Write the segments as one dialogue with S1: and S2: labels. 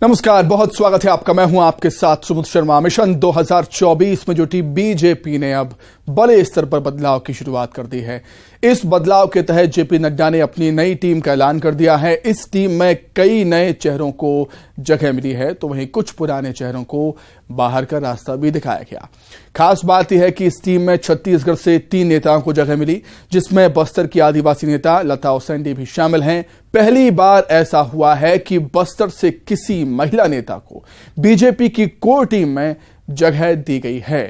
S1: नमस्कार, बहुत स्वागत है आपका। मैं हूं आपके साथ सुमित शर्मा। मिशन 2024 में जुटी बीजेपी ने अब बड़े स्तर पर बदलाव की शुरुआत कर दी है। इस बदलाव के तहत जेपी नड्डा ने अपनी नई टीम का ऐलान कर दिया है। इस टीम में कई नए चेहरों को जगह मिली है, तो वहीं कुछ पुराने चेहरों को बाहर का रास्ता भी दिखाया गया। खास बात यह है कि इस टीम में छत्तीसगढ़ से 3 नेताओं को जगह मिली, जिसमें बस्तर की आदिवासी नेता लता ओसेंडी भी शामिल हैं। पहली बार ऐसा हुआ है कि बस्तर से किसी महिला नेता को बीजेपी की कोर टीम में जगह दी गई है।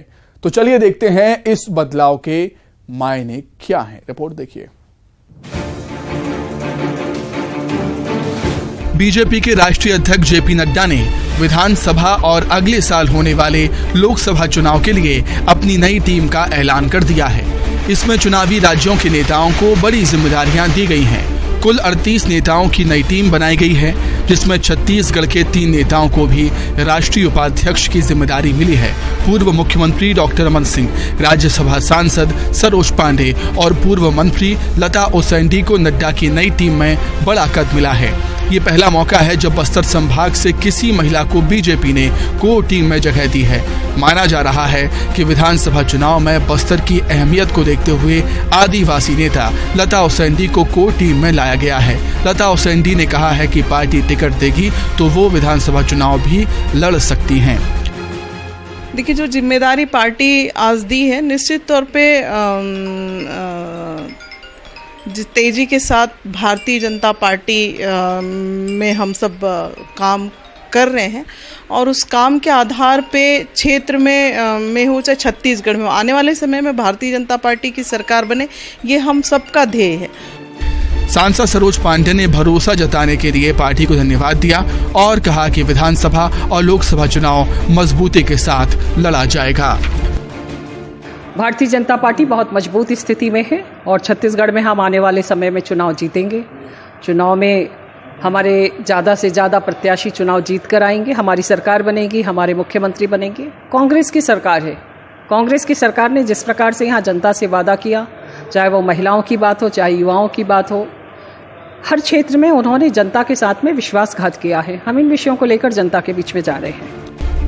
S1: तो चलिए देखते हैं इस बदलाव के मायने क्या हैं। रिपोर्ट देखिए। बीजेपी के राष्ट्रीय अध्यक्ष जेपी नड्डा ने विधानसभा और अगले साल होने वाले लोकसभा चुनाव के लिए अपनी नई टीम का ऐलान कर दिया है। इसमें चुनावी राज्यों के नेताओं को बड़ी जिम्मेदारियां दी गई हैं। कुल 38 नेताओं की नई टीम बनाई गई है, जिसमें छत्तीसगढ़ के 3 नेताओं को भी राष्ट्रीय उपाध्यक्ष की जिम्मेदारी मिली है। पूर्व मुख्यमंत्री डॉक्टर रमन सिंह, राज्यसभा सांसद सरोज पांडे और पूर्व मंत्री लता ओसेंडी को नड्डा की नई टीम में बड़ा कद मिला है। ये पहला मौका है जब बस्तर संभाग से किसी महिला को बीजेपी ने कोर टीम में जगह दी है। माना जा रहा है कि विधानसभा चुनाव में बस्तर की अहमियत को देखते हुए आदिवासी नेता लता ओसेंडी को कोर टीम में लाया गया है। लता ओसेंडी ने कहा है कि पार्टी टिकट देगी तो वो विधानसभा चुनाव भी लड़ सकती हैं।
S2: देखिए, जो जिम्मेदारी पार्टी आज दी है, निश्चित तौर पे जिस तेजी के साथ भारतीय जनता पार्टी में हम सब काम कर रहे हैं और उस काम के आधार पे क्षेत्र में हो चाहे छत्तीसगढ़ में आने वाले समय में भारतीय जनता पार्टी की सरकार बने, ये हम सबका ध्येय है।
S1: सांसद सरोज पांडे ने भरोसा जताने के लिए पार्टी को धन्यवाद दिया और कहा कि विधानसभा और लोकसभा चुनाव मजबूती के साथ लड़ा जाएगा।
S3: भारतीय जनता पार्टी बहुत मजबूत स्थिति में है और छत्तीसगढ़ में हम आने वाले समय में चुनाव जीतेंगे। चुनाव में हमारे ज़्यादा से ज़्यादा प्रत्याशी चुनाव जीत कर आएंगे। हमारी सरकार बनेगी, हमारे मुख्यमंत्री बनेंगे। कांग्रेस की सरकार है। कांग्रेस की सरकार ने जिस प्रकार से यहाँ जनता से वादा किया, चाहे वो महिलाओं की बात हो, चाहे युवाओं की बात हो, हर क्षेत्र में उन्होंने जनता के साथ में विश्वासघात किया है। हम इन विषयों को लेकर जनता के बीच में जा रहे हैं।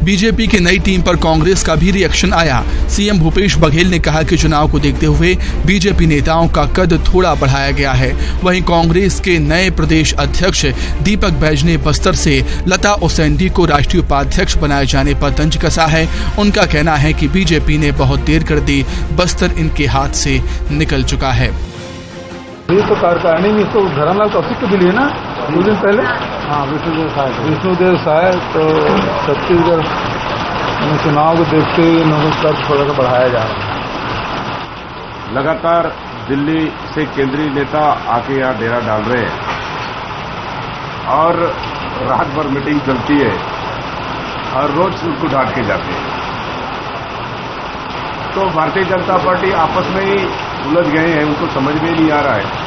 S1: बीजेपी की नई टीम पर कांग्रेस का भी रिएक्शन आया। सीएम भूपेश बघेल ने कहा कि चुनाव को देखते हुए बीजेपी नेताओं का कद थोड़ा बढ़ाया गया है। वहीं कांग्रेस के नए प्रदेश अध्यक्ष दीपक बैज ने बस्तर से लता ओसेंडी को राष्ट्रीय उपाध्यक्ष बनाए जाने पर तंज कसा है। उनका कहना है कि बीजेपी ने बहुत देर कर दी, बस्तर इनके हाथ से निकल चुका है।
S4: ये तो कार्यकारिणी में इसको धर्मलाल कौशिक को मिली है ना 2 दिन पहले। हाँ, विष्णुदेव साय तो छत्तीसगढ़ में चुनाव को देखते हुए इन्होंने कद थोड़ा सा बढ़ाया जा रहा है।
S5: लगातार दिल्ली से केंद्रीय नेता आके यहाँ डेरा डाल रहे हैं और रात भर मीटिंग चलती है और रोज उनको डांट के जाते हैं। तो भारतीय जनता पार्टी आपस में ही उलझ गए हैं। उनको समझ में नहीं आ रहा है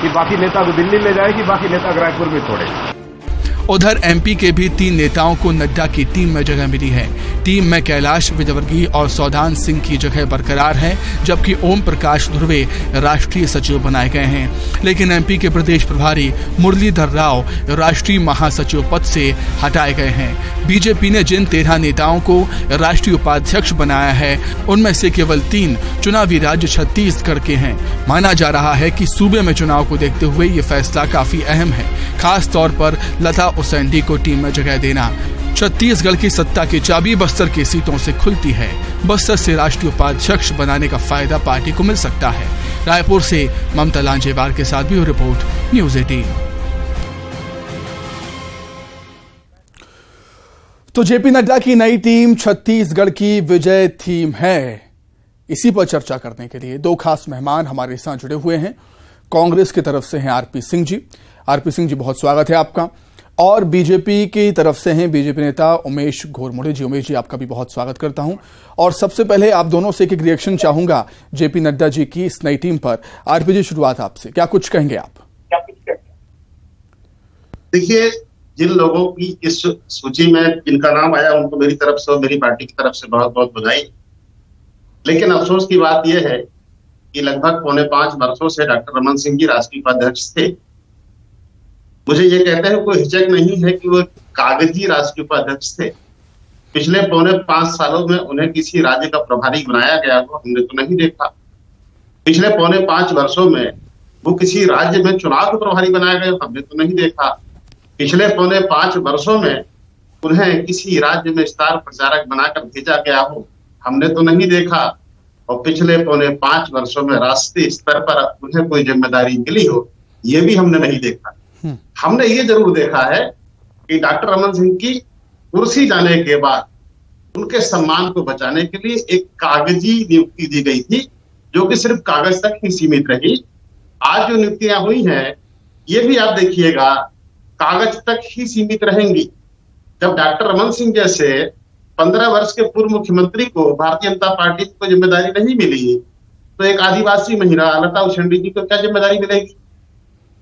S5: कि बाकी नेता को दिल्ली ले जाए कि बाकी नेता रायपुर में छोड़े।
S1: उधर एमपी के भी 3 नेताओं को नड्डा की टीम में जगह मिली है। टीम में कैलाश विजयवर्गीय और सौदान सिंह की जगह बरकरार है, जबकि ओम प्रकाश धुर्वे राष्ट्रीय सचिव बनाए गए हैं। लेकिन एमपी के प्रदेश प्रभारी मुरलीधर राव राष्ट्रीय महासचिव पद से हटाए गए हैं। बीजेपी ने जिन 13 नेताओं को राष्ट्रीय उपाध्यक्ष बनाया है, उनमें से केवल 3 चुनावी राज्य छत्तीसगढ़ के हैं। माना जा रहा है कि सूबे में चुनाव को देखते हुए ये फैसला काफी अहम है, खास तौर पर लता ओसेंडी को टीम में जगह देना। छत्तीसगढ़ की सत्ता की चाबी बस्तर की सीटों से खुलती है। बस्तर से राष्ट्रीय उपाध्यक्ष बनाने का फायदा पार्टी को मिल सकता है। रायपुर से ममता लांजेवार के साथ ब्यूरो रिपोर्ट, न्यूज़ 18। तो जेपी नड्डा की नई टीम छत्तीसगढ़ की विजय थीम है। इसी पर चर्चा करने के लिए 2 खास मेहमान हमारे साथ जुड़े हुए हैं। कांग्रेस की तरफ से हैं आरपी सिंह जी। आरपी सिंह जी, बहुत स्वागत है आपका। और बीजेपी की तरफ से हैं बीजेपी नेता उमेश घोरमुड़े जी। उमेश जी, आपका भी बहुत स्वागत करता हूं। और सबसे पहले आप दोनों से एक रिएक्शन चाहूंगा जेपी नड्डा जी की इस नई टीम पर। आरपी जी, शुरुआत आपसे, क्या कुछ कहेंगे आप?
S6: देखिए, जिन लोगों की इस सूची में इनका नाम आया, उनको मेरी तरफ से और मेरी पार्टी की तरफ से बहुत बहुत बधाई। लेकिन अफसोस की बात यह है कि लगभग 4.5 वर्षों से डॉक्टर रमन सिंह जी राष्ट्रीय उपाध्यक्ष थे। मुझे ये कहते हैं कोई हिचक नहीं है कि वो कागजी राष्ट्रीय उपाध्यक्ष थे। पिछले 4.5 सालों में उन्हें किसी राज्य का प्रभारी बनाया गया हो हमने तो नहीं देखा। पिछले 4.5 वर्षों में वो किसी राज्य में चुनाव के प्रभारी बनाया गया हमने तो नहीं देखा। पिछले 4.5 वर्षों में उन्हें किसी राज्य में स्टार प्रचारक बनाकर भेजा गया हो हमने तो नहीं देखा। और पिछले 4.5 वर्षों में राष्ट्रीय स्तर पर उन्हें कोई जिम्मेदारी मिली हो ये भी हमने नहीं देखा। हमने ये जरूर देखा है कि डॉक्टर रमन सिंह की कुर्सी जाने के बाद उनके सम्मान को बचाने के लिए एक कागजी नियुक्ति दी गई थी जो कि सिर्फ कागज तक ही सीमित रही। आज जो नियुक्तियां हुई हैं ये भी आप देखिएगा कागज तक ही सीमित रहेंगी। जब डॉक्टर रमन सिंह जैसे 15 वर्ष के पूर्व मुख्यमंत्री को भारतीय जनता पार्टी को जिम्मेदारी नहीं मिली तो एक आदिवासी महिला लता उसेंडी जी को क्या जिम्मेदारी मिलेगी।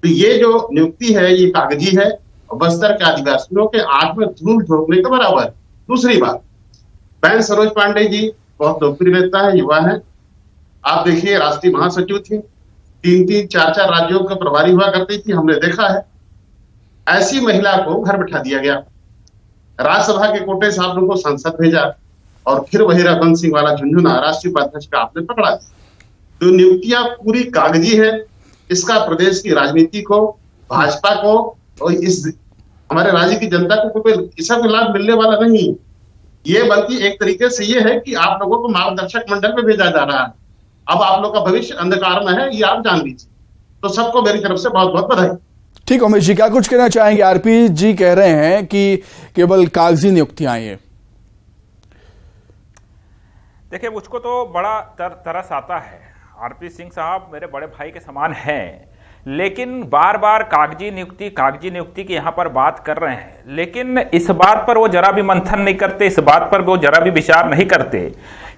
S6: तो ये जो नियुक्ति है ये कागजी है और बस्तर के आदिवासियों के आंख में धूल झोंकने के बराबर। दूसरी बात, बहन सरोज पांडे जी बहुत लोकप्रिय नेता है, युवा है। आप देखिए राष्ट्रीय महासचिव थी, 3-3, 4-4 राज्यों का प्रभारी हुआ करती थी, हमने देखा है। ऐसी महिला को घर बैठा दिया गया, राज्यसभा के कोटे से आप लोगों को संसद भेजा और फिर वही रघुवंश सिंह वाला झुंझुना राष्ट्रीय उपाध्यक्ष का आपने पकड़ा। तो नियुक्तियां पूरी कागजी है। इसका प्रदेश की राजनीति को, भाजपा को और इस हमारे राज्य की जनता को कोई इसका लाभ मिलने वाला नहीं। ये बल्कि एक तरीके से ये है कि आप लोगों को मार्गदर्शक मंडल में भेजा जा रहा है। अब आप लोग का भविष्य अंधकार में है ये आप जान लीजिए। तो सबको मेरी तरफ से बहुत बहुत बधाई।
S1: ठीक उमेश जी, क्या कुछ कहना चाहेंगे? आरपी जी कह रहे हैं कि केवल कागजी नियुक्तियां ये।
S7: देखिए मुझको तो बड़ा तरस आता है। आरपी सिंह साहब मेरे बड़े भाई के समान हैं, लेकिन बार बार कागजी नियुक्ति की यहाँ पर बात कर रहे हैं, लेकिन इस बात पर वो जरा भी मंथन नहीं करते, इस बात पर वो जरा भी विचार नहीं करते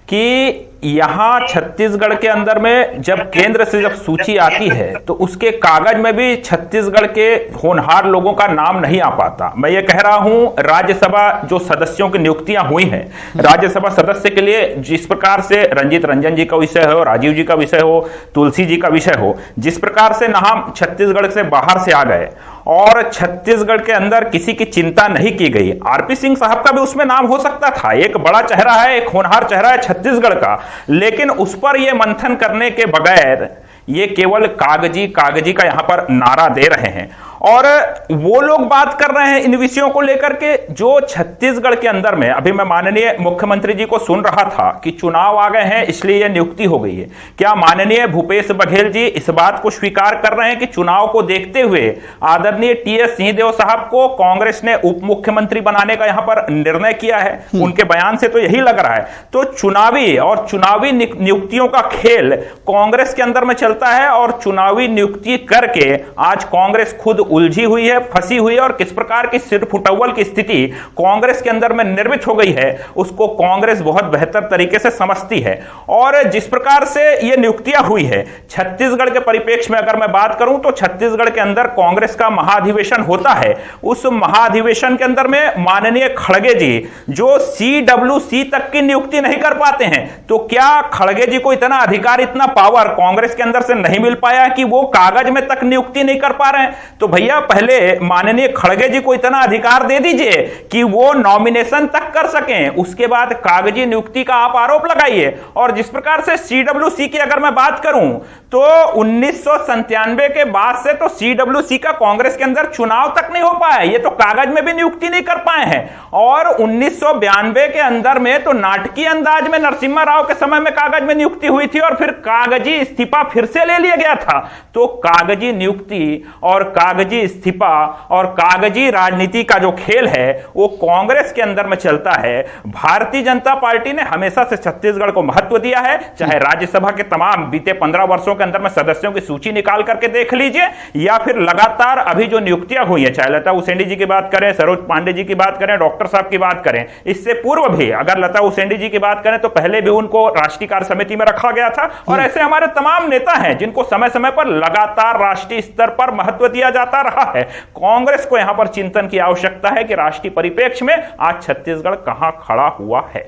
S7: कि यहाँ छत्तीसगढ़ के अंदर में जब केंद्र से जब सूची आती है तो उसके कागज में भी छत्तीसगढ़ के होनहार लोगों का नाम नहीं आ पाता। मैं ये कह रहा हूं राज्यसभा जो सदस्यों की नियुक्तियां हुई हैं, राज्यसभा सदस्य के लिए जिस प्रकार से रंजीत रंजन जी का विषय हो, राजीव जी का विषय हो, तुलसी जी का विषय हो, जिस प्रकार से नाम छत्तीसगढ़ से बाहर से आ गए और छत्तीसगढ़ के अंदर किसी की चिंता नहीं की गई। आरपी सिंह साहब का भी उसमें नाम हो सकता था, एक बड़ा चेहरा है, एक होनहार चेहरा है छत्तीसगढ़ का, लेकिन उस पर यह मंथन करने के बगैर ये केवल कागजी का यहां पर नारा दे रहे हैं। और वो लोग बात कर रहे हैं इन विषयों को लेकर के जो छत्तीसगढ़ के अंदर में, अभी मैं माननीय मुख्यमंत्री जी को सुन रहा था कि चुनाव आ गए हैं इसलिए यह नियुक्ति हो गई है। क्या माननीय भूपेश बघेल जी इस बात को स्वीकार कर रहे हैं कि चुनाव को देखते हुए आदरणीय टी.एस. सिंहदेव साहब को कांग्रेस ने उप मुख्यमंत्री बनाने का यहां पर निर्णय किया है? उनके बयान से तो यही लग रहा है। तो चुनावी नियुक्तियों का खेल कांग्रेस के अंदर में चलता है और चुनावी नियुक्ति करके आज कांग्रेस खुद उलझी हुई है, फंसी हुई है और किस प्रकार की सिर फुटअव्वल की स्थिति कांग्रेस के अंदर में निर्मित हो गई है उसको कांग्रेस बहुत बेहतर तरीके से समझती है। और जिस प्रकार से ये नियुक्तियां हुई है छत्तीसगढ़ के परिप्रेक्ष्य में अगर मैं बात करूं तो छत्तीसगढ़ के अंदर कांग्रेस का महाधिवेशन होता है। उस महाधिवेशन के अंदर में माननीय खड़गे जी जो CWC तक की नियुक्ति नहीं कर पाते हैं, तो क्या खड़गे जी को इतना अधिकार, इतना पावर कांग्रेस के अंदर से नहीं मिल पाया कि वो कागज में तक नियुक्ति नहीं कर पा रहे हैं? तो भैया पहले माननीय खड़गे जी को इतना अधिकार दे दीजिए कि वो नॉमिनेशन तक कर सकें, उसके बाद कागजी नियुक्ति का आप आरोप लगाइए। और जिस प्रकार से CWC की अगर मैं बात करूं तो 1997 के बाद से तो CWC का कांग्रेस के अंदर चुनाव तक नहीं हो पाया, ये तो कागज में भी नियुक्ति नहीं कर पाए हैं। और 1992 के अंदर में तो नाटकीय अंदाज में नरसिम्हा राव के समय में कागज में नियुक्ति हुई थी और फिर कागजी इस्तीफा फिर से ले लिया गया था। तो कागजी नियुक्ति और कागजी इस्तीफा और कागजी राजनीति का जो खेल है वो कांग्रेस के अंदर में चलता है। भारतीय जनता पार्टी ने हमेशा से छत्तीसगढ़ को महत्व दिया है, चाहे राज्यसभा के तमाम बीते 15 वर्षों के अंदर में सदस्यों की सूची निकाल करके देख लीजिए या फिर लगातार अभी जो नियुक्तियां हुई है, चाहे लता उसेंडी जी की बात करें, सरोज पांडे जी की बात करें, डॉक्टर साहब की बात करें, इससे पूर्व भी अगर लता उसेंडी जी की बात करें तो पहले भी उनको राष्ट्रीय कार्य समिति में रखा गया था। और ऐसे हमारे तमाम नेता हैं जिनको समय समय पर लगातार राष्ट्रीय स्तर पर महत्व दिया जाता रहा है। कांग्रेस को यहां पर चिंतन की आवश्यकता है कि राष्ट्रीय परिप्रेक्ष्य में आज छत्तीसगढ़ कहां खड़ा हुआ है।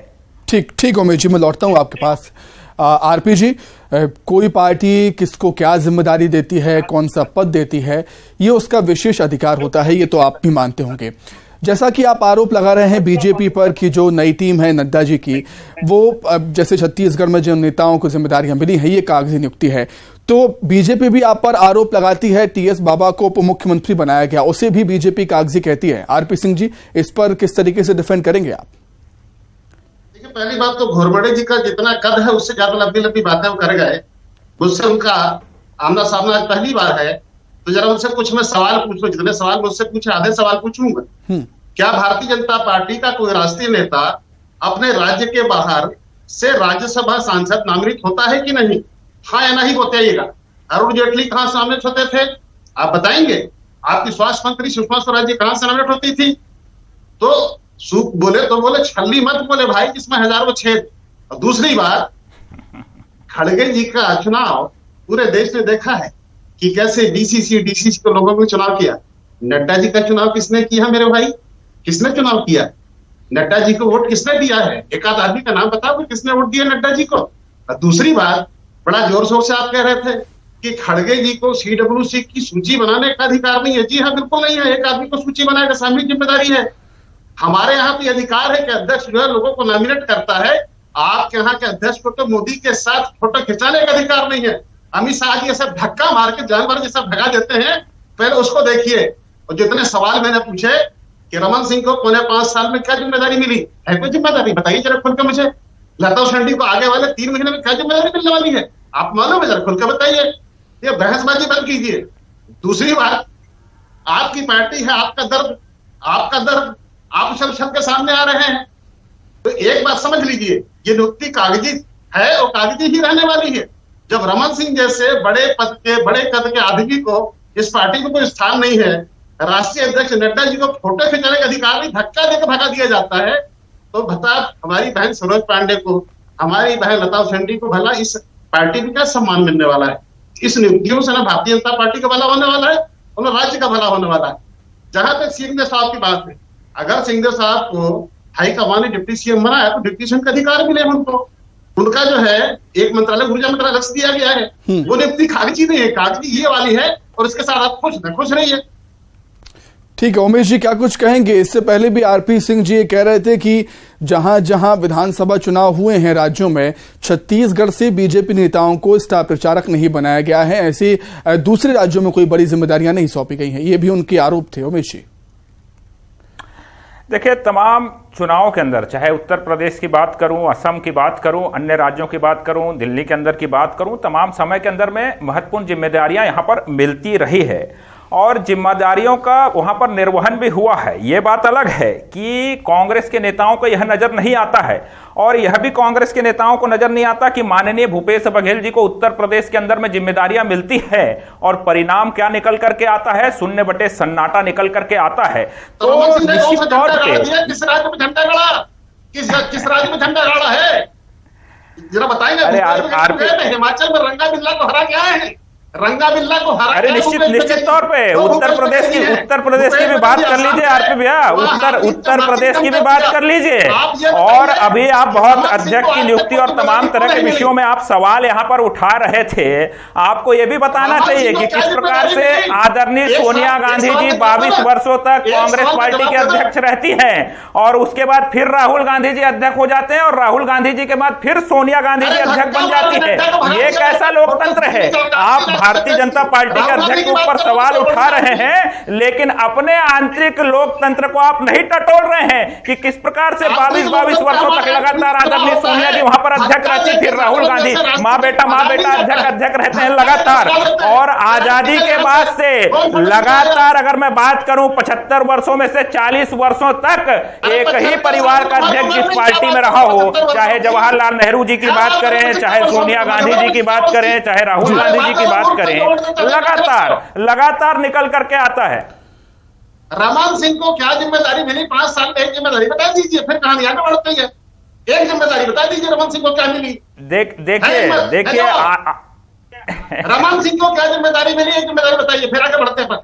S1: ठीक उमेश जी, मैं लौटता हूं आपके पास। आरपी जी, कोई पार्टी किसको क्या जिम्मेदारी देती है, कौन सा पद देती है, ये उसका विशेष अधिकार होता है, ये तो आप भी मानते होंगे। जैसा कि आप आरोप लगा रहे हैं बीजेपी पर कि जो नई टीम है नड्डा जी की, वो जैसे छत्तीसगढ़ में जिन नेताओं को जिम्मेदारियां मिली हैं, ये कागजी नियुक्ति है, तो बीजेपी भी आप पर आरोप लगाती है टीएस बाबा को उप मुख्यमंत्री बनाया गया, उसे भी बीजेपी कागजी कहती है। आरपी सिंह जी, इस पर किस तरीके से डिफेंड करेंगे आप?
S6: देखिए, पहली बात तो घोरबड़े जी का जितना कद है उससे ज्यादा लंबी लंबी बातें वो कर गए। मुझसे उनका आमना सामना पहली बार है, तो जरा उनसे कुछ मैं सवाल पूछ लूं। जितने सवाल मुझसे पूछे आधे सवाल पूछूंगा। क्या भारतीय जनता पार्टी का कोई राष्ट्रीय नेता अपने राज्य के बाहर से राज्यसभा सांसद नामित होता है कि नहीं? हाँ या नहीं बताइएगा। अरुण जेटली कहां से नामित होते थे आप बताएंगे? आपकी स्वास्थ्य मंत्री सुषमा स्वराज जी कहां से नामित होती थी? तो बोले तो बोले, छल्ली मत बोले भाई, जिसमें हजारों छेद। और दूसरी बात, खड़गे जी का चुनाव पूरे देश ने देखा है कि कैसे डीसीसी को लोगों ने चुनाव किया। नड्डा जी का चुनाव किसने किया मेरे भाई? किसने चुनाव किया? नड्डा जी को वोट किसने दिया है? एक आध आदमी का नाम बताओ कि किसने वोट दिया नड्डा जी को। और दूसरी बात, बड़ा जोर शोर से आप कह रहे थे कि खड़गे जी को सीडब्ल्यूसी की सूची बनाने का अधिकार नहीं है। जी हाँ, बिल्कुल नहीं है। एक आदमी को सूची बनाने का सामूहिक जिम्मेदारी है। हमारे यहाँ भी अधिकार है कि अध्यक्ष जो है लोगों को नॉमिनेट करता है। आपके यहाँ के अध्यक्ष को तो मोदी के साथ फोटो खिंचाने का अधिकार नहीं है। अमित शाह जी ऐसा धक्का मार के जानवर जैसा भगा देते हैं, पहले उसको देखिए। और जितने सवाल मैंने पूछे कि रमन सिंह को 5.5 साल में क्या जिम्मेदारी मिली है, कोई जिम्मेदारी बताइए जरा खुल के मुझे। लता शेंडी को आगे वाले 3 महीने में क्या जिम्मेदारी मिलने वाली है आप मालूम है? जरा खुल के बताइए। ये बहसबाजी बंद कीजिए। दूसरी बात, आपकी पार्टी है, आपका दर्द आप उछल उछल के सामने आ रहे हैं। तो एक बात समझ लीजिए, ये नियुक्ति कागजी है और कागजी ही रहने वाली है। जब रमन सिंह जैसे बड़े कद के आदमी को इस पार्टी में कोई स्थान नहीं है, राष्ट्रीय अध्यक्ष नड्डा जी को फोटो खिंचाने का अधिकार नहीं, धक्का देकर भगा दिया जाता है, तो बता हमारी बहन सरोज पांडे को, हमारी बहन लता शेंडी को भला इस पार्टी में क्या सम्मान मिलने वाला है? इस नियुक्तियों से ना भारतीय जनता पार्टी का भला होने वाला है और न राज्य का भला होने वाला है। जहां तक सिंहदेव साहब की बात है, अगर सिंहदेव साहब को हाईकमान ने डिप्टी सीएम बनाया तो डिप्टी सीएम का अधिकार मिले उनको। उनका जो है एक मंत्रालय ऊर्जा मंत्रालय रख दिया गया है, वो नियुक्ति कागजी नहीं है, कागजी ये वाली है। और इसके साथ आप खुश रहिए।
S1: ठीक है उमेश जी, क्या कुछ कहेंगे? इससे पहले भी आरपी सिंह जी ये कह रहे थे कि जहां जहां विधानसभा चुनाव हुए हैं राज्यों में, छत्तीसगढ़ से बीजेपी नेताओं को स्टार प्रचारक नहीं बनाया गया है, ऐसे दूसरे राज्यों में कोई बड़ी जिम्मेदारियां नहीं सौंपी गई हैं, ये भी उनके आरोप थे। उमेश जी
S7: देखिए, तमाम चुनाव के अंदर, चाहे उत्तर प्रदेश की बात करूं, असम की बात करूं, अन्य राज्यों की बात करूं, दिल्ली के अंदर की बात करूं, तमाम समय के अंदर में महत्वपूर्ण जिम्मेदारियां यहां पर मिलती रही है और जिम्मेदारियों का वहां पर निर्वहन भी हुआ है। ये बात अलग है कि कांग्रेस के नेताओं को यह नजर नहीं आता है और यह भी कांग्रेस के नेताओं को नजर नहीं आता कि माननीय भूपेश बघेल जी को उत्तर प्रदेश के अंदर में जिम्मेदारियां मिलती है और परिणाम क्या निकल करके आता है? शून्य बटे सन्नाटा निकल करके आता है। तो निश्चित तौर पे
S6: किस राज्य में झंडा गाड़ा, किस राज्य में झंडा गाड़ा है जरा बताइए। हिमाचल में रंगा बिल्ला को हरा गया है, रंगा बिल्ला को हरा।
S7: अरे निश्चित तौर पे उत्तर प्रदेश की भी बात कर लीजिए आरपी भैया, उत्तर प्रदेश की भी बात कर लीजिए। और अभी आप बहुत अध्यक्ष की नियुक्ति और तमाम तरह के विषयों में आप सवाल यहां पर उठा रहे थे। आपको यह भी बताना चाहिए कि किस प्रकार से आदरणीय सोनिया गांधी जी 22 वर्षों तक कांग्रेस पार्टी के अध्यक्ष रहती हैं और उसके बाद फिर राहुल गांधी जी अध्यक्ष हो जाते हैं और राहुल गांधी जी के बाद फिर सोनिया गांधी जी अध्यक्ष बन जाती है। ये कैसा लोकतंत्र है? आप भारतीय जनता पार्टी के अध्यक्ष के ऊपर सवाल उठा रहे हैं लेकिन अपने आंतरिक लोकतंत्र को आप नहीं टटोल रहे हैं कि किस प्रकार से 22 वर्षों तक लगातार आदरणीय सोनिया जी वहां पर अध्यक्ष रहती, फिर राहुल गांधी मां बेटा अध्यक्ष रहते हैं लगातार। और आजादी के बाद से लगातार अगर मैं बात करूं 75 वर्षों में से 40 वर्षों तक एक ही परिवार का अध्यक्ष जिस पार्टी में रहा हो, चाहे जवाहरलाल नेहरू जी की बात करें, चाहे सोनिया गांधी जी की बात करें, चाहे राहुल गांधी जी की बात करें, लगातार निकल करके आता है।
S6: रमन सिंह को क्या जिम्मेदारी मिली? 5 साल में एक जिम्मेदारी बता दीजिए, फिर कहानी आगे बढ़ती है। एक जिम्मेदारी बता दीजिए रमन सिंह को क्या मिली?
S7: देखिए
S6: रमन सिंह को क्या जिम्मेदारी मिली, एक जिम्मेदारी बताइए, फिर आगे बढ़ते हैं।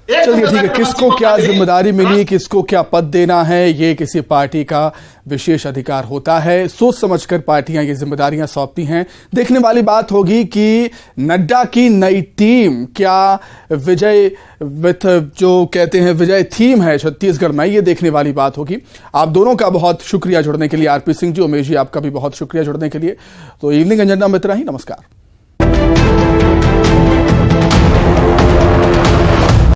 S1: चलिए ठीक है, किसको क्या जिम्मेदारी मिली, किसको क्या पद देना है, ये किसी पार्टी का विशेष अधिकार होता है। सोच समझकर पार्टियां ये जिम्मेदारियां सौंपती हैं। देखने वाली बात होगी कि नड्डा की नई टीम क्या विजय विथ जो कहते हैं विजय थीम है छत्तीसगढ़ में, ये देखने वाली बात होगी। आप दोनों का बहुत शुक्रिया जुड़ने के लिए, आरपी सिंह जी, उमेश जी, आपका भी बहुत शुक्रिया जुड़ने के लिए। तो इवनिंग एजेंडा में इतना ही। नमस्कार।